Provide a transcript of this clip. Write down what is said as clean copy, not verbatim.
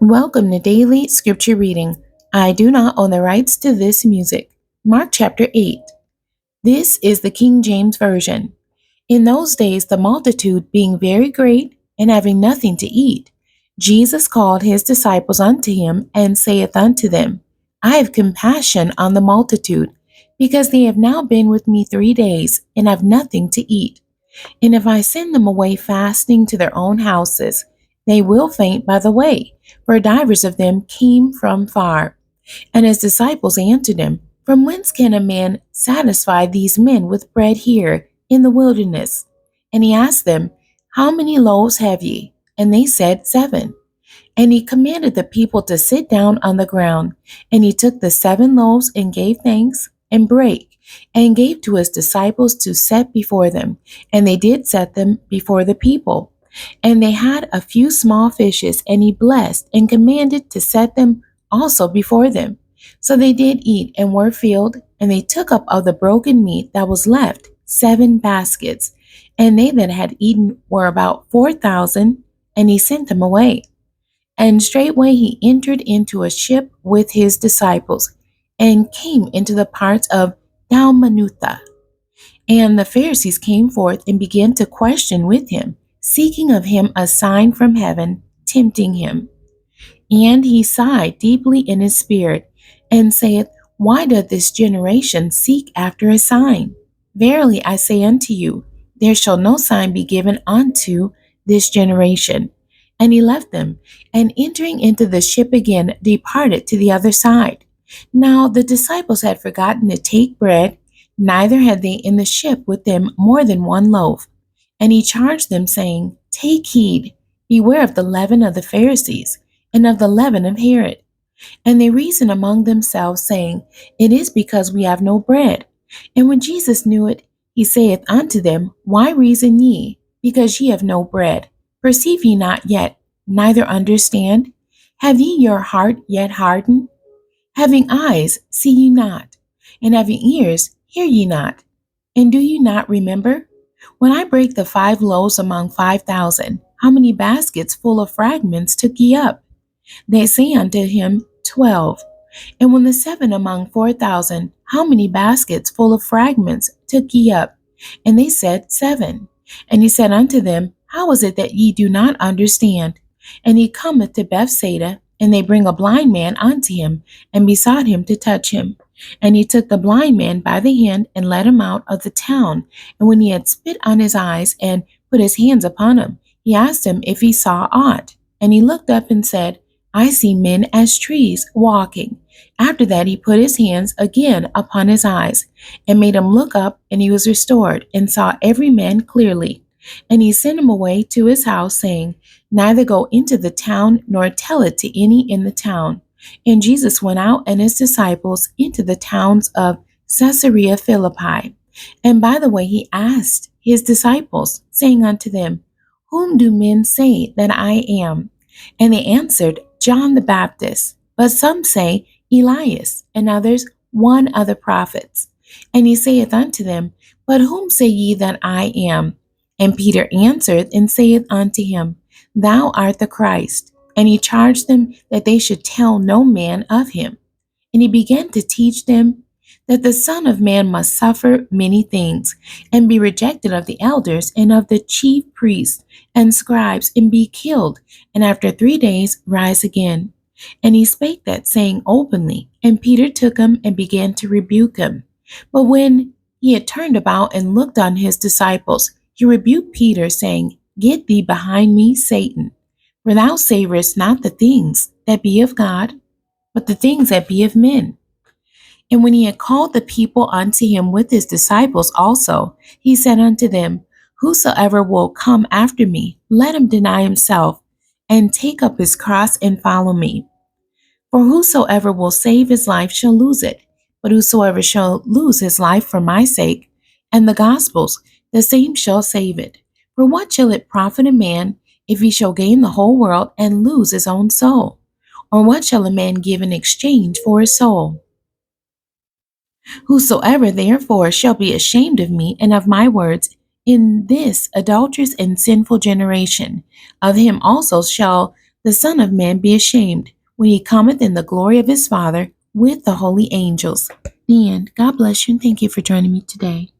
Welcome to Daily Scripture Reading. I do not own the rights to this music. Mark chapter 8. This is the King James Version. In those days, the multitude being very great and having nothing to eat, Jesus called his disciples unto him and saith unto them, I have compassion on the multitude, because they have now been with me 3 days and have nothing to eat. And if I send them away fasting to their own houses, they will faint by the way, for divers of them came from far. And his disciples answered him, From whence can a man satisfy these men with bread here in the wilderness? And he asked them, How many loaves have ye? And they said, 7. And he commanded the people to sit down on the ground. And he took the 7 loaves and gave thanks, and brake, and gave to his disciples to set before them. And they did set them before the people. And they had a few small fishes, and he blessed, and commanded to set them also before them. So they did eat, and were filled, and they took up of the broken meat that was left 7 baskets. And they that had eaten were about 4,000, and he sent them away. And straightway he entered into a ship with his disciples, and came into the parts of Dalmanutha. And the Pharisees came forth and began to question with him, seeking of him a sign from heaven, tempting him. And he sighed deeply in his spirit, and saith, Why doth this generation seek after a sign? Verily I say unto you, there shall no sign be given unto this generation. And he left them, and entering into the ship again, departed to the other side. Now the disciples had forgotten to take bread, neither had they in the ship with them more than 1 loaf. And he charged them, saying, Take heed, beware of the leaven of the Pharisees, and of the leaven of Herod. And they reasoned among themselves, saying, It is because we have no bread. And when Jesus knew it, he saith unto them, Why reason ye, because ye have no bread? Perceive ye not yet, neither understand? Have ye your heart yet hardened? Having eyes, see ye not, and having ears, hear ye not. And do ye not remember? When I brake the 5 loaves among 5,000, how many baskets full of fragments took ye up? They say unto him, 12. And when the 7 among 4,000, how many baskets full of fragments took ye up? And they said, 7. And he said unto them, How is it that ye do not understand? And he cometh to Bethsaida, and they bring a blind man unto him, and besought him to touch him. And he took the blind man by the hand, and led him out of the town. And when he had spit on his eyes, and put his hands upon him, he asked him if he saw aught. And he looked up and said, I see men as trees walking. After that he put his hands again upon his eyes, and made him look up, and he was restored, and saw every man clearly. And he sent him away to his house, saying, Neither go into the town, nor tell it to any in the town. And Jesus went out and his disciples into the towns of Caesarea Philippi. And by the way he asked his disciples, saying unto them, Whom do men say that I am? And they answered, John the Baptist, but some say Elias, and others one of the prophets. And he saith unto them, But whom say ye that I am? And Peter answered and saith unto him, Thou art the Christ. And he charged them that they should tell no man of him. And he began to teach them that the Son of Man must suffer many things, and be rejected of the elders and of the chief priests and scribes, and be killed, and after 3 days rise again. And he spake that saying openly, and Peter took him and began to rebuke him. But when he had turned about and looked on his disciples, he rebuked Peter, saying, Get thee behind me, Satan, for thou savorest not the things that be of God, but the things that be of men. And when he had called the people unto him with his disciples also, he said unto them, Whosoever will come after me, let him deny himself, and take up his cross and follow me. For whosoever will save his life shall lose it, but whosoever shall lose his life for my sake and the gospel's, the same shall save it. For what shall it profit a man if he shall gain the whole world and lose his own soul? Or what shall a man give in exchange for his soul? Whosoever therefore shall be ashamed of me and of my words in this adulterous and sinful generation, of him also shall the Son of Man be ashamed when he cometh in the glory of his Father with the holy angels. The end. God bless you and thank you for joining me today.